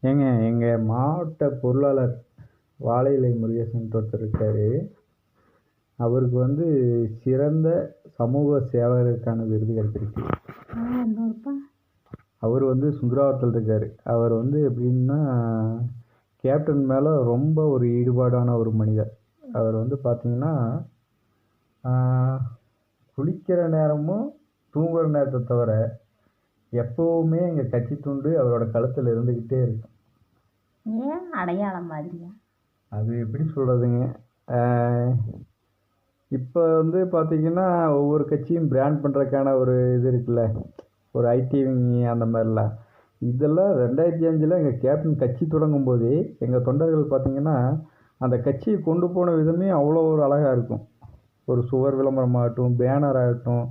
ஏங்க எங்கள் மாவட்ட பொருளாளர் வாழை இலை முருகேசன் ஒருத்தர் இருக்கார். அவருக்கு வந்து சிறந்த சமூக சேவகருக்கான விருது கிடைச்சிருக்கு. அவர் வந்து சுந்தராவரத்தில் இருக்கார். அவர் வந்து எப்படின்னா கேப்டன் மேலே ரொம்ப ஒரு ஈடுபாடான ஒரு மனிதர். அவர் வந்து பார்த்திங்கன்னா குளிக்கிற நேரமும் தூங்குகிற நேரத்தை தவிர எப்போவுமே எங்கள் கட்சி துண்டு அவரோட கழுத்தில் இருந்துக்கிட்டே இருக்கும். ஏன் அடையாளம் மாதிரியா? அது எப்படி சொல்கிறதுங்க, இப்போ வந்து பார்த்திங்கன்னா ஒவ்வொரு கட்சியும் பிராண்ட் பண்ணுறதுக்கான ஒரு இது இருக்குல்ல, ஒரு ஐடிவிங்க அந்த மாதிரிலாம். இதெல்லாம் 2005 எங்கள் கேப்டன் கட்சி தொடங்கும் போதே எங்கள் தொண்டர்கள் பார்த்திங்கன்னா அந்த கட்சியை கொண்டு போன விதமே அவ்வளோ ஒரு அழகாக இருக்கும். ஒரு சுவர் விளம்பரமாகட்டும், பேனர் ஆகட்டும்,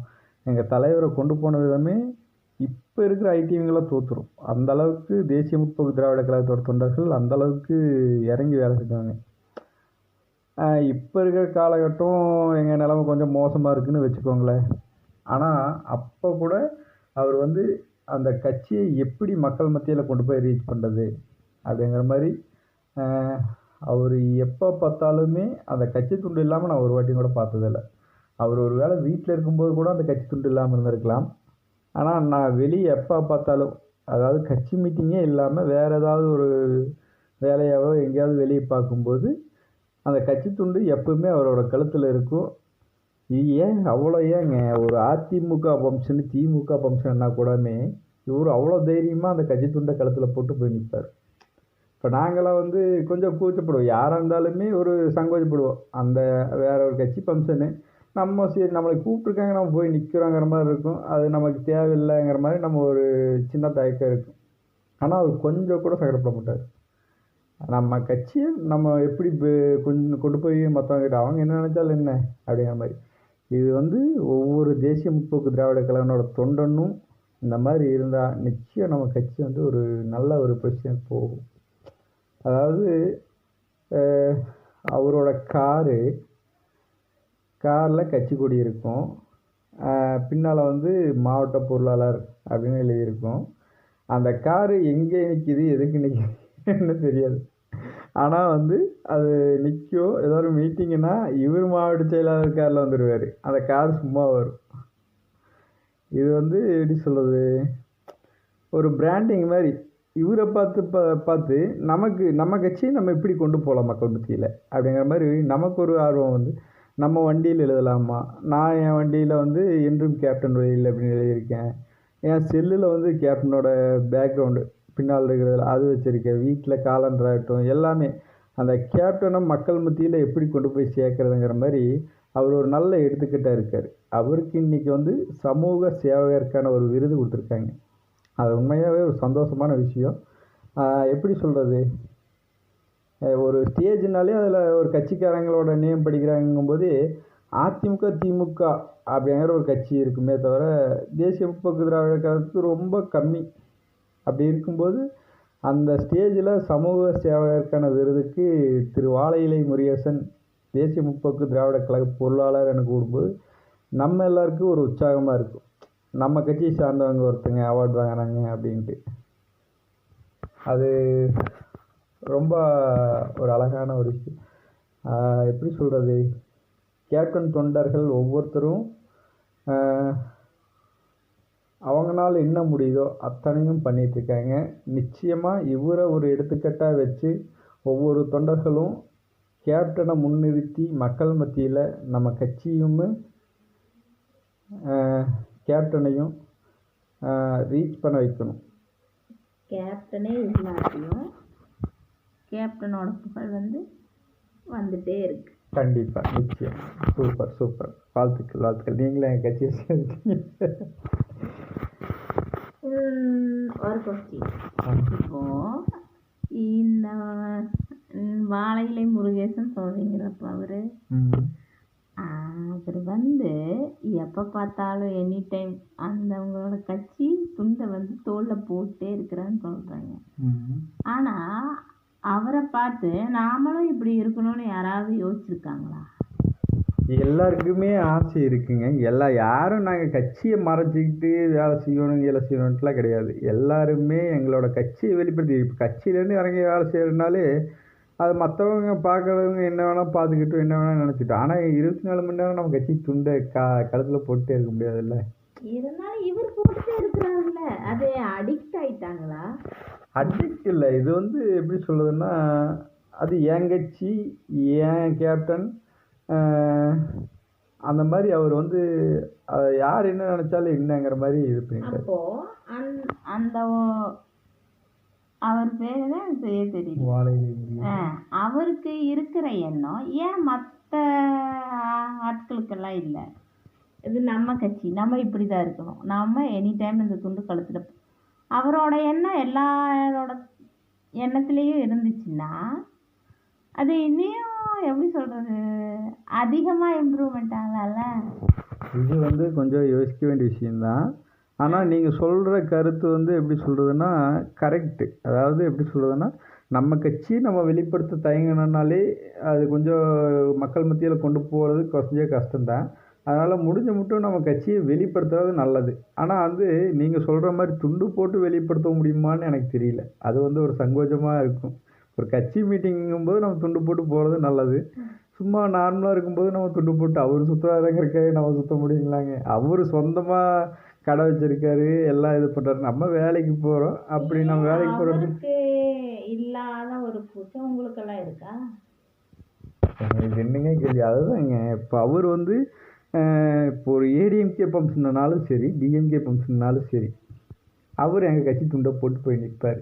எங்கள் தலைவரை கொண்டு போன விதமே இப்போ இருக்கிற ஐடிவிங்களாம் தோற்றுரும். அந்தளவுக்கு தேசிய முற்போக்கு திராவிட கழகத்தோட தொண்டர்கள் அந்தளவுக்கு இறங்கி வேலை செஞ்சாங்க. இப்போ இருக்கிற காலகட்டம் எங்கள் நிலமை கொஞ்சம் மோசமாக இருக்குதுன்னு வச்சுக்கோங்களேன். ஆனால் அப்போ கூட அவர் வந்து அந்த கட்சியை எப்படி மக்கள் மத்தியில் கொண்டு போய் ரீச் பண்ணுறது அப்படிங்கிற மாதிரி அவர் எப்போ பார்த்தாலுமே அந்த கட்சி துண்டு இல்லாமல் நான் ஒரு வாட்டியும் கூட பார்த்ததில்ல. அவர் ஒரு வேளை வீட்டில் இருக்கும்போது கூட அந்த கட்சி துண்டு இல்லாமல் இருந்திருக்கலாம். ஆனால் நான் வெளியே எப்போ பார்த்தாலும், அதாவது கட்சி மீட்டிங்கே இல்லாமல் வேறு ஏதாவது ஒரு வேலையாவோ எங்கேயாவது வெளியே பார்க்கும்போது அந்த கட்சி துண்டு எப்பவுமே அவரோட கழுத்தில் இருக்கும். ஏன் அவ்வளோ ஏங்க ஒரு அதிமுக ஃபங்க்ஷனு திமுக ஃபங்க்ஷன்னா கூடமே இவர் அவ்வளோ தைரியமாக அந்த கட்சி துண்டை கழுத்தில் போட்டு போய் நிற்பார். இப்போ நாங்களாம் வந்து கொஞ்சம் கூச்சப்படுவோம், யாராக இருந்தாலுமே ஒரு சங்கோச்சப்படுவோம். அந்த வேற ஒரு கட்சி ஃபங்க்ஷனு நம்ம சரி நம்மளை கூப்பிட்ருக்காங்க நம்ம போய் நிற்கிறோங்கிற மாதிரி இருக்கும். அது நமக்கு தேவையில்லைங்கிற மாதிரி நம்ம ஒரு சின்ன தயக்கம் இருக்கும். ஆனால் அவர் கொஞ்சம் கூட சங்கடப்பட மாட்டார். நம்ம கட்சியை நம்ம எப்படி கொஞ்சம் கொண்டு போய் மற்றவங்ககிட்ட அவங்க என்ன நினச்சாலும் என்ன அப்படிங்கிற மாதிரி. இது வந்து ஒவ்வொரு தேசிய முற்போக்கு திராவிட கழகனோட தொண்டனும் இந்த மாதிரி இருந்தால் நிச்சயம் நம்ம கட்சி வந்து ஒரு நல்ல ஒரு பொசிஷன் போகும். அதாவது அவரோட காரில் கட்சி கொடி இருக்கும், பின்னால் வந்து மாவட்ட பொருளாளர் அப்படின்னு எழுதியிருக்கும். அந்த காரு எங்கே நிற்கிது எதுக்கு நிற்கிதுன்னு தெரியாது. ஆனால் வந்து அது நிற்கும். ஏதாவது மீட்டிங்குன்னா இவர் மாவட்ட செயலாளர் காரில் வந்துடுவார், அந்த கார் சும்மா வரும். இது வந்து எப்படி சொல்கிறது, ஒரு பிராண்டிங் மாதிரி. இவரை பார்த்து நம்ம கட்சியை நம்ம எப்படி கொண்டு போகலாம் மக்கள் மத்தியில் அப்படிங்கிற மாதிரி நமக்கு ஒரு ஆர்வம் வந்து நம்ம வண்டியில் எழுதலாமா. நான் என் வண்டியில் வந்து என்றும் கேப்டன் வழியில் அப்படின்னு எழுதியிருக்கேன். என் செல்லில் வந்து கேப்டனோட பேக்ரவுண்டு பின்னால் இருக்கிறதுல அது வச்சுருக்கேன். வீட்டில் காலண்டர் ஆகட்டும் எல்லாமே அந்த கேப்டனை மக்கள் மத்தியில் எப்படி கொண்டு போய் சேர்க்குறதுங்கிற மாதிரி அவர் ஒரு நல்ல எடுத்துக்கிட்டாக இருக்கார். அவருக்கு இன்றைக்கி வந்து சமூக சேவகருக்கான ஒரு விருது கொடுத்துருக்காங்க. அது உண்மையாகவே ஒரு சந்தோஷமான விஷயம். எப்படி சொல்கிறது, ஒரு ஸ்டேஜ்னாலே அதில் ஒரு கட்சிக்காரங்களோட நேம் படிக்கிறாங்கும்போது அதிமுக திமுக அப்படிங்கிற ஒரு கட்சி இருக்குமே தவிர தேசிய முற்போக்கு திராவிட கழகத்துக்கு ரொம்ப கம்மி. அப்படி இருக்கும்போது அந்த ஸ்டேஜில் சமூக சேவகருக்கான விருதுக்கு திரு வாழை இலை முருகேசன் தேசிய முற்போக்கு திராவிட கழக பொருளாளர் எனக்கு கூறும்போது நம்ம எல்லாருக்கும் ஒரு உற்சாகமாக இருக்கும். நம்ம கட்சியை சார்ந்தவங்க ஒருத்தங்க அவார்டு வாங்கினாங்க அப்படின்ட்டு. அது ரொம்ப ஒரு அழகான ஒரு விஷயம். எப்படி சொல்கிறது, கேப்டன் தொண்டர்கள் ஒவ்வொருத்தரும் அவங்களால என்ன முடியுதோ அத்தனையும் பண்ணிகிட்ருக்காங்க. நிச்சயமாக இவரை ஒரு எடுத்துக்காட்டாக வச்சு ஒவ்வொரு தொண்டர்களும் கேப்டனை முன்னிறுத்தி மக்கள் மத்தியில் நம்ம கட்சியும் கேப்டனையும் ரீச் பண்ண வைக்கணும். கேப்டனே இல்லாட்டியும் கேப்டனோட புகழ் வந்து வந்துட்டே இருக்கு. கண்டிப்பாக, நிச்சயம். சூப்பர் சூப்பர், வாழ்த்துக்கள். நீங்களே என் கட்சியை சேர்ந்தீங்க. ஒரு கொஸ்டின், இப்போ இந்த வாழை இலை முருகேசன் சொல்றீங்களப்ப அவர் வந்து எப்போ பார்த்தாலும் எனி டைம் அந்த உங்களோட கட்சி துண்டை வந்து தோளில் போட்டே இருக்கிறான்னு சொல்கிறாங்க. ஆனால் அவரை பார்த்து நாமளும் இப்படி இருக்கணும்னு யாராவது யோசிச்சிருக்காங்களா? எல்லாருக்குமே ஆசை இருக்குங்க. யாரும் நாங்கள் கட்சியை மறைச்சிக்கிட்டு வேலை செய்யணுன்ட்டுலாம் கிடையாது. எல்லாருமே எங்களோட கட்சியை வெளிப்படுத்தி இப்போ கட்சியிலேருந்து இறங்கி வேலை செய்கிறதுனாலே அது மற்றவங்க பார்க்குறவங்க என்ன வேணால் பார்த்துக்கிட்டோம், என்ன வேணால் நினச்சிட்டோம். ஆனால் 24 மணி நேரம் நம்ம கட்சி துண்டை கழுத்தில் போட்டுட்டே இருக்க முடியாதுல்ல. இருந்தாலும் இவர் போட்டுட்டே இருக்கிறாருல்ல, அது அடிக்ட் ஆயிட்டாங்களா? அடிக்ட் இல்லை, இது வந்து எப்படி சொல்கிறதுன்னா, அது என் கட்சி, என் கேப்டன், அந்த மாதிரி அவர் வந்து யார் என்ன நினச்சாலும் என்னங்கிற மாதிரி இது பண்ணிட்டார். அப்போ அந்த அவர் பேர் தான் எனக்கு சரியா தெரியல. அவருக்கு இருக்கிற எண்ணம் ஏன் மற்ற ஆட்களுக்கெல்லாம் இல்லை? இது நம்ம கட்சி, நம்ம இப்படி தான் இருக்கணும், நம்ம எனி டைம் இந்த துண்டு கழுத்துல, அவரோட எண்ணம் எல்லாரோட எண்ணத்துலேயும் இருந்துச்சுன்னா அது இன்னும் எப்படி சொல்கிறது, அதிகமாக இம்ப்ரூவ்மெண்ட் ஆகலாம்ல. இது வந்து கொஞ்சம் யோசிக்க வேண்டிய விஷயந்தான். ஆனால் நீங்கள் சொல்கிற கருத்து வந்து எப்படி சொல்கிறதுன்னா கரெக்டு. அதாவது எப்படி சொல்கிறதுன்னா, நம்ம கட்சி நம்ம வெளிப்படுத்த தயங்கினாலே அது கொஞ்சம் மக்கள் மத்தியில் கொண்டு போகிறது கொஞ்சம் கஷ்டம்தான். அதனால் முடிஞ்ச மட்டும் நம்ம கட்சியை வெளிப்படுத்துறது நல்லது. ஆனால் வந்து நீங்கள் சொல்கிற மாதிரி துண்டு போட்டு வெளிப்படுத்த முடியுமான்னு எனக்கு தெரியல. அது வந்து ஒரு சங்கோஜமாக இருக்கும். ஒரு கட்சி மீட்டிங்கும்போது நம்ம துண்டு போட்டு போகிறது நல்லது. சும்மா நார்மலாக இருக்கும்போது நம்ம துண்டு போட்டு அவர் சுற்றுவாருங்கிறக்காக நம்ம சுற்ற முடியுங்களாங்க? அவர் சொந்தமாக கடை வச்சுருக்காரு, எல்லாம் இது பண்ணுறாரு, நம்ம வேலைக்கு போகிறோம். அப்படி நம்ம வேலைக்கு போகிறதுக்கு இல்லாத ஒரு கூட்டம் உங்களுக்கெல்லாம் இருக்கா? இது என்னங்க கேள்வி? அதுதாங்க, இப்போ அவர் வந்து இப்போ ஒரு ஏடிஎம்கே ஃபங்க்ஷன்னாலும் சரி, டிஎம்கே ஃபங்க்ஷன்னாலும் சரி, அவர் எங்கள் கட்சி துண்டை போட்டு போய் நிற்பார்.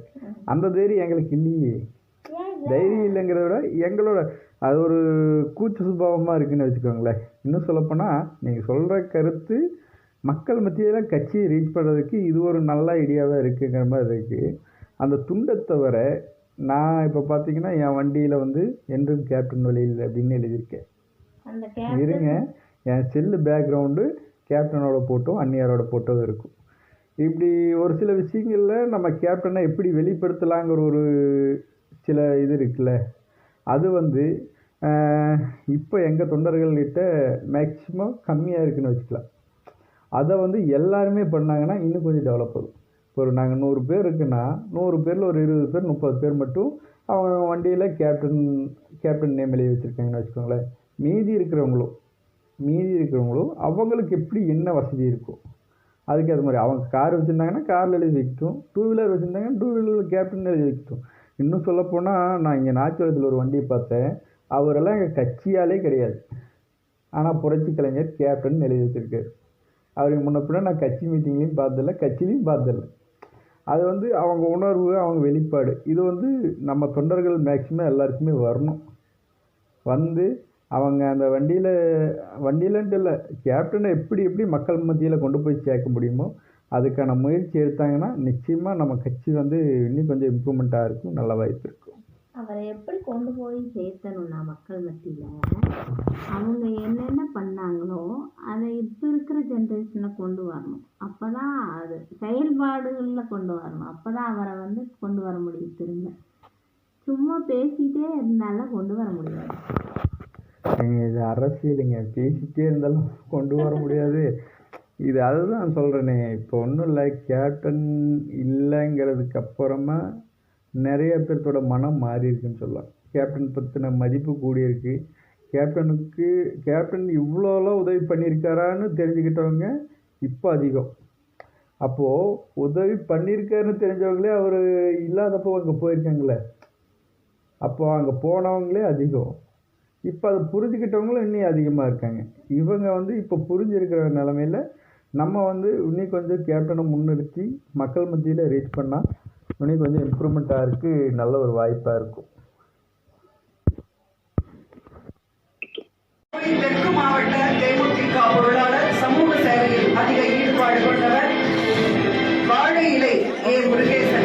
அந்த தைரியம் எங்களுக்கு இல்லையே. தைரியம் இல்லைங்கிறத விட எங்களோட அது ஒரு கூச்ச சுபாவமாக இருக்குதுன்னு வச்சுக்கோங்களேன். இன்னும் சொல்லப்போனால் நீங்கள் சொல்கிற கருத்து மக்கள் மத்தியில் கட்சியை ரீச் பண்ணுறதுக்கு இது ஒரு நல்ல ஐடியாவாக இருக்குங்கிற மாதிரி இருக்குது. அந்த துண்டை தவிர நான் இப்போ பார்த்தீங்கன்னா என் வண்டியில் வந்து என்றும் கேப்டன் வழியில் அப்படின்னு எழுதியிருக்கேன். இருங்க, என் செல்லு பேக்ரவுண்டு கேப்டனோட ஃபோட்டோ, அந்நியாரோட ஃபோட்டோ இருக்கும். இப்படி ஒரு சில விஷயங்களில் நம்ம கேப்டனை எப்படி வெளிப்படுத்தலாங்கிற ஒரு சில இது இருக்குல்ல, அது வந்து இப்போ எங்கள் தொண்டர்கள்கிட்ட மேக்சிமம் கம்மியாக இருக்குதுன்னு வச்சுக்கலாம். அதை வந்து எல்லாருமே பண்ணாங்கன்னா இன்னும் கொஞ்சம் டெவலப் ஆகும். ஒரு நாங்கள் 100 பேர் இருக்குன்னா 100 பேரில் ஒரு 20 பேர் 30 பேர் மட்டும் அவங்க வண்டியில் கேப்டன் நேம் எழுதி வச்சுருக்காங்கன்னு வச்சுக்கோங்களேன். மீதி இருக்கிறவங்களும் அவங்களுக்கு எப்படி என்ன வசதி இருக்கும் அதுக்கு அது மாதிரி அவங்க கார் வச்சுருந்தாங்கன்னா காரில் எழுதி வைக்கட்டும், 2 வீலர் வச்சுருந்தாங்கன்னா 2 வீலரில் கேப்டன் எழுதி வைக்கட்டும். இன்னும் சொல்லப்போனால் நான் இங்கே நாச்சிவரத்தில் ஒரு வண்டியை பார்த்தேன். அவரெல்லாம் எங்கள் கட்சியாலே கிடையாது, ஆனால் புரட்சி கலைஞர் கேப்டன் எழுதி வச்சுருக்காரு. அவருக்கு முன்ன பின்ன நான் கட்சி மீட்டிங்லேயும் பார்த்ததில்ல, கட்சியிலையும் பார்த்ததில்ல. அது வந்து அவங்க உணர்வு, அவங்க வெளிப்பாடு. இது வந்து நம்ம தொண்டர்கள் மேக்சிமம் எல்லாருக்குமே வரணும். வந்து அவங்க அந்த வண்டியிலன்ட்டு இல்லை, கேப்டனை எப்படி மக்கள் மத்தியில் கொண்டு போய் சேர்க்க முடியுமோ அதுக்கான முயற்சி எடுத்தாங்கன்னா நிச்சயமாக நம்ம கட்சி வந்து இன்னும் கொஞ்சம் இம்ப்ரூவ்மெண்ட்டாக இருக்கும், நல்ல வாய்ப்பு இருக்கும். அவரை எப்படி கொண்டு போய் சேர்த்தணும்னா மக்கள் மத்தியில் அவங்க என்னென்ன பண்ணாங்களோ அதை இப்போ இருக்கிற ஜென்ரேஷனில் கொண்டு வரணும். அப்போ தான் அது செயல்பாடுகளில் கொண்டு வரணும். அப்போ தான் அவரை வந்து கொண்டு வர முடியும். திரும்ப சும்மா பேசிகிட்டே இருந்தாலும் கொண்டு வர முடியாது. இது அரசியலுங்க, பேசிகிட்டே இருந்தாலும் கொண்டு வர முடியாது. இது அதுதான் சொல்கிறேனே, இப்போ ஒன்றும் இல்லை, கேப்டன் இல்லைங்கிறதுக்கு அப்புறமா நிறைய பேர்த்தோட மனம் மாறி இருக்குன்னு சொல்லலாம். கேப்டன் பற்றின மதிப்பு கூடியிருக்கு. கேப்டன் இவ்வளோலாம் உதவி பண்ணியிருக்காரான்னு தெரிஞ்சுக்கிட்டவங்க இப்போ அதிகம். அப்போது உதவி பண்ணியிருக்காருன்னு தெரிஞ்சவங்களே அவர் இல்லாதப்போ அங்கே போயிருக்காங்களே, அப்போது அங்கே போனவங்களே அதிகம். இப்போ அதை புரிஞ்சுக்கிட்டவங்களும் இன்னும் அதிகமாக இருக்காங்க. இவங்க வந்து இப்போ புரிஞ்சிருக்கிற நிலமையில் நம்ம வந்து இன்னும் கொஞ்சம் கேப்டனை முன்னிறுத்தி மக்கள் மத்தியில் ரீச் பண்ணால் இன்னும் கொஞ்சம் இம்ப்ரூவ்மெண்ட்டாக இருக்கு, நல்ல ஒரு வாய்ப்பாக இருக்கும். தெற்கு மாவட்ட தேமுதிக பொருளாளர், சமூக சேவையில் அதிக ஈடுபாடு கொண்டவர், வாழை இலை ஏ முருகேசன்